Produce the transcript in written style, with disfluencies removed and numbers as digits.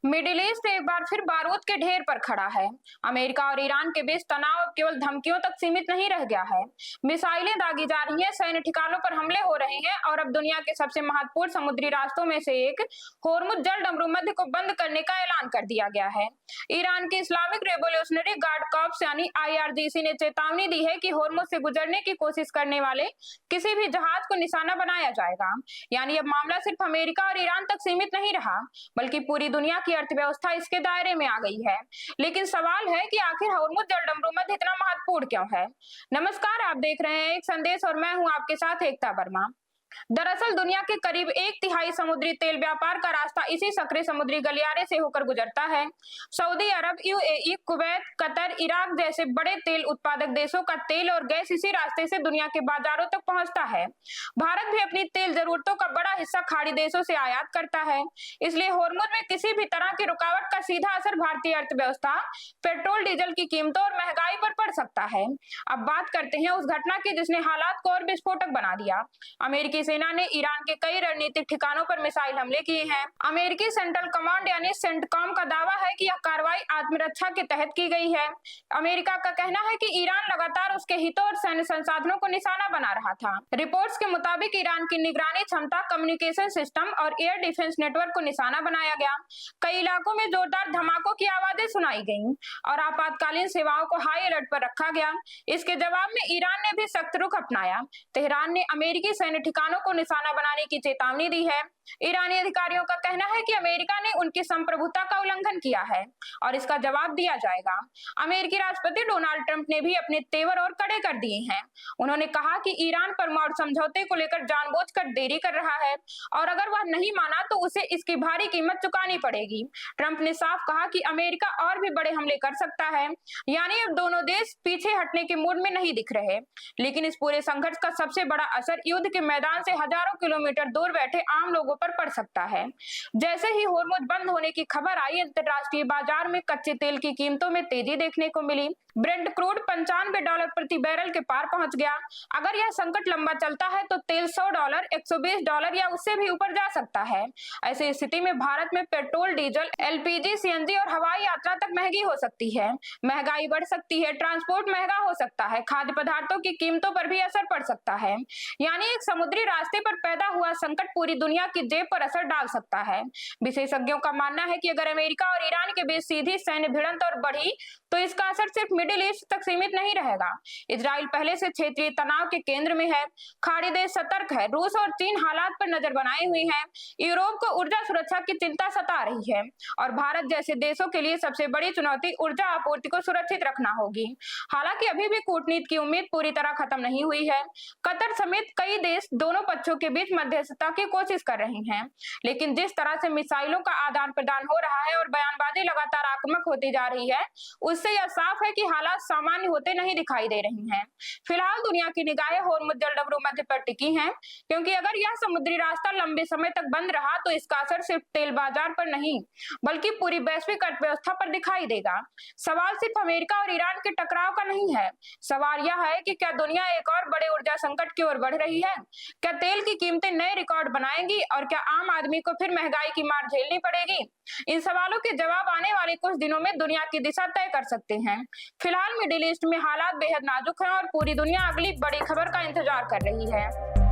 Middle east एक बार फिर बारूद के ढेर पर खड़ा है। अमेरिका और ईरान के बीच तनाव अब केवल धमकियों तक सीमित नहीं रह गया है। मिसाइलें दागी जा रही हैं, सैन्य ठिकानों पर हमले हो रहे हैं और अब दुनिया के सबसे महत्वपूर्ण समुद्री रास्तों में से एक होर्मुज जल डमरूमध्य को बंद करने का ऐलान कर दिया गया है। ईरान की इस्लामिक रेवोल्यूशनरी गार्ड कॉर्प्स यानी IRGC ने चेतावनी दी है कि होर्मुज से गुजरने की कोशिश करने वाले किसी भी जहाज को निशाना बनाया जाएगा। यानी अब मामला सिर्फ अमेरिका और ईरान तक सीमित नहीं रहा, बल्कि पूरी दुनिया की अर्थव्यवस्था इसके दायरे में आ गई है। लेकिन सवाल है कि आखिर होर्मुज जल डमरूमध्य इतना महत्वपूर्ण क्यों है। नमस्कार, आप देख रहे हैं एक संदेश और मैं हूं आपके साथ एकता वर्मा। दरअसल दुनिया के करीब 1/3 समुद्री तेल व्यापार का रास्ता इसी सक्रिय समुद्री गलियारे से होकर गुजरता है। सऊदी अरब, UAE, कुवैत, कतर, इराक जैसे बड़े तेल उत्पादक देशों का तेल और गैस इसी रास्ते से दुनिया के बाजारों तक पहुंचता है। भारत भी अपनी तेल जरूरतों का बड़ा हिस्सा खाड़ी देशों से आयात करता है। इसलिए होर्मुज में किसी भी तरह की रुकावट का सीधा असर भारतीय अर्थव्यवस्था, पेट्रोल डीजल की कीमतों और महंगाई पर पड़ सकता है। अब बात करते हैं उस घटना की जिसने हालात को और विस्फोटक बना दिया। अमेरिकी सेना ने ईरान के कई रणनीतिक ठिकानों पर मिसाइल हमले किए हैं। अमेरिकी सेंट्रल कमांड यानी सेंटकॉम का दावा है कि यह कार्रवाई आत्मरक्षा के तहत की गई है। अमेरिका का कहना है कि ईरान लगातार उसके हितों और सैन्य संसाधनों को निशाना बना रहा था। रिपोर्ट्स के मुताबिक ईरान की निगरानी क्षमता, कम्युनिकेशन सिस्टम और एयर डिफेंस नेटवर्क को निशाना बनाया गया। कई इलाकों में जोरदार धमाकों की आवाजें सुनाई गईं और आपातकालीन सेवाओं को हाई अलर्ट पर रखा गया। इसके जवाब में ईरान ने भी सख्त रुख अपनाया। तेहरान ने अमेरिकी सैन्य ठिकानों को निशाना बनाने की चेतावनी दी है। ईरानी अधिकारियों का कहना है कि अमेरिका ने उनकी संप्रभुता का उल्लंघन किया है और इसका जवाब दिया जाएगा। अमेरिकी राष्ट्रपति डोनाल्ड ट्रंप ने भी अपने तेवर और कड़े कर दिए हैं। उन्होंने कहा कि ईरान परमाणु समझौते को लेकर जानबूझकर देरी कर रहा है और अगर वह नहीं माना तो उसे इसकी भारी कीमत चुकानी पड़ेगी। ट्रंप ने साफ कहा कि अमेरिका और भी बड़े हमले कर सकता है। यानी अब दोनों देश पीछे हटने के मूड में नहीं दिख रहे। लेकिन इस पूरे संघर्ष का सबसे बड़ा असर युद्ध के मैदान से हजारों किलोमीटर दूर बैठे आम लोगों पर पड़ सकता है। जैसे ही होर्मुज बंद होने की खबर आई, अंतरराष्ट्रीय बाजार में कच्चे तेल की कीमतों में तेजी देखने को मिली। ब्रेंट क्रूड $95 प्रति बैरल के पार पहुंच गया। अगर यह संकट लंबा चलता है तो तेल $100, $120 या उससे भी ऊपर जा सकता है। ऐसी स्थिति में भारत में पेट्रोल, डीजल, LPG, CNG और हवाई यात्रा तक महंगी हो सकती है। महंगाई बढ़ सकती है, ट्रांसपोर्ट महंगा हो सकता है, खाद्य पदार्थों की कीमतों पर भी असर पड़ सकता है। यानी एक समुद्री रास्ते पर पैदा हुआ संकट पूरी दुनिया की जेब पर असर डाल सकता है। विशेषज्ञों का मानना है कि अगर अमेरिका और ईरान के बीच सीधी सैन्य भिड़ंत और बढ़ी तो इसका असर सिर्फ मिडिल ईस्ट तक सीमित नहीं रहेगा। इजराइल पहले से क्षेत्रीय तनाव के केंद्र में है। खाड़ी देश सतर्क है। रूस और चीन हालात पर नजर बनाए हुए हैं। यूरोप को ऊर्जा सुरक्षा की चिंता सता रही है और भारत जैसे देशों के लिए सबसे बड़ी चुनौती ऊर्जा आपूर्ति को सुरक्षित रखना होगी। हालांकि अभी भी कूटनीति की उम्मीद पूरी तरह खत्म नहीं हुई है। कतर समेत कई देश दोनों पक्षों के बीच मध्यस्थता की कोशिश कर रहे हैं। लेकिन जिस तरह से मिसाइलों का आदान प्रदान हो रहा है और बयानबाजी लगातार आक्रामक होती जा रही है, उससे यह साफ है कि हालात सामान्य होते नहीं दिखाई दे रही हैं। फिलहाल दुनिया की निगाहें होर्मुज जल डमरूमध्य पर टिकी हैं, क्योंकि अगर यह समुद्री रास्ता लंबे समय तक बंद रहा तो इसका असर सिर्फ तेल बाजार पर नहीं बल्कि पूरी वैश्विक अर्थव्यवस्था पर दिखाई देगा। सवाल सिर्फ अमेरिका और ईरान के टकराव का नहीं है। सवाल यह है कि क्या दुनिया एक और बड़े ऊर्जा संकट की ओर बढ़ रही है? क्या तेल की कीमतें नए रिकॉर्ड बनाएंगी और क्या आम आदमी को फिर महंगाई की मार झेलनी पड़ेगी? इन सवालों के जवाब आने वाले कुछ दिनों में दुनिया की दिशा तय कर सकते हैं। फिलहाल मिडिल ईस्ट में हालात बेहद नाजुक हैं और पूरी दुनिया अगली बड़ी खबर का इंतजार कर रही है।